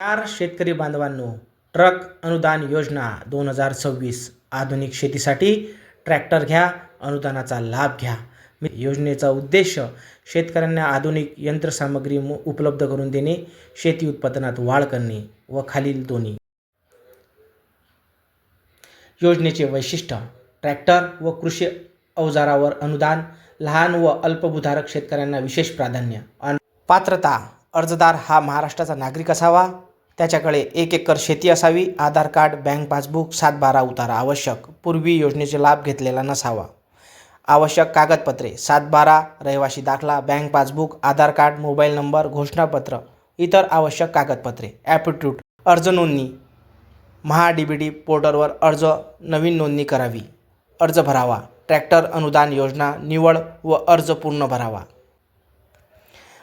चार शेतकरी बांधवांनो, ट्रक अनुदान योजना 2026 आधुनिक शेतीसाठी ट्रॅक्टर घ्या, अनुदानाचा लाभ घ्या. योजनेचा उद्देश शेतकऱ्यांना आधुनिक यंत्रसामग्री उपलब्ध करून देणे, शेती उत्पादनात वाढ करणे व खालील दोन्ही. योजनेचे वैशिष्ट्य: ट्रॅक्टर व कृषी अवजारावर अनुदान, लहान व अल्पभूधारक शेतकऱ्यांना विशेष प्राधान्य. पात्रता: अर्जदार हा महाराष्ट्राचा नागरिक असावा, त्याच्याकडे 1 एकर शेती असावी, आधार कार्ड, बँक पासबुक, 7/12 उतारा आवश्यक, पूर्वी योजनेचे लाभ घेतलेला नसावा. आवश्यक कागदपत्रे: 7/12, रहिवासी दाखला, बँक पासबुक, आधार कार्ड, मोबाईल नंबर, घोषणापत्र. इतर आवश्यक कागदपत्रे. ॲप्टिट्यूड: अर्ज नोंदणी: महा-डी-बी-डी पोर्टलवर अर्ज नवीन नोंदणी करावी. अर्ज भरावा. ट्रॅक्टर अनुदान योजना निवड व अर्ज पूर्ण भरावा.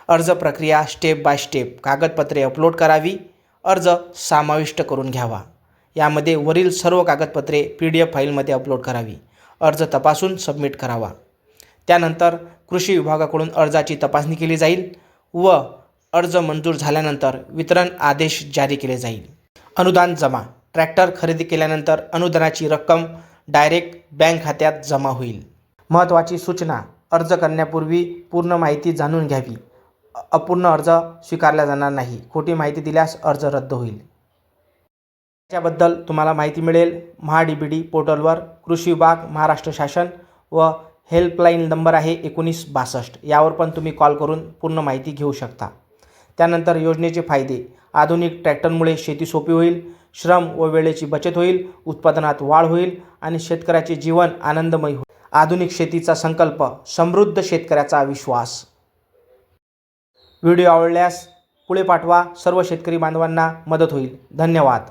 अर्ज प्रक्रिया: स्टेप बाय स्टेप. कागदपत्रे अपलोड करावी. अर्ज समाविष्ट करून घ्यावा. यामध्ये वरील सर्व कागदपत्रे PDF फाईलमध्ये अपलोड करावी. अर्ज तपासून सबमिट करावा. त्यानंतर कृषी विभागाकडून अर्जाची तपासणी केली जाईल व अर्ज मंजूर झाल्यानंतर वितरण आदेश जारी केले जाईल. अनुदान जमा: ट्रॅक्टर खरेदी केल्यानंतर अनुदानाची रक्कम डायरेक्ट बँक खात्यात जमा होईल. महत्त्वाची सूचना: अर्ज करण्यापूर्वी पूर्ण माहिती जाणून घ्यावी. अपूर्ण अर्ज स्वीकारला जाणार नाही. खोटी माहिती दिल्यास अर्ज रद्द होईल. त्याबद्दल तुम्हाला माहिती मिळेल महा-डी-बी-डी पोर्टलवर. कृषी विभाग, महाराष्ट्र शासन व हेल्पलाईन नंबर आहे 1962. यावर पण तुम्ही कॉल करून पूर्ण माहिती घेऊ शकता. त्यानंतर योजनेचे फायदे: आधुनिक ट्रॅक्टरमुळे शेती सोपी होईल, श्रम व वेळेची बचत होईल, उत्पादनात वाढ होईल आणि शेतकऱ्याचे जीवन आनंदमय होईल. आधुनिक शेतीचा संकल्प, समृद्ध शेतकऱ्याचा विश्वास. व्हिडिओ आवडल्यास पुढे पाठवा. सर्व शेतकरी बांधवांना मदत होईल. धन्यवाद.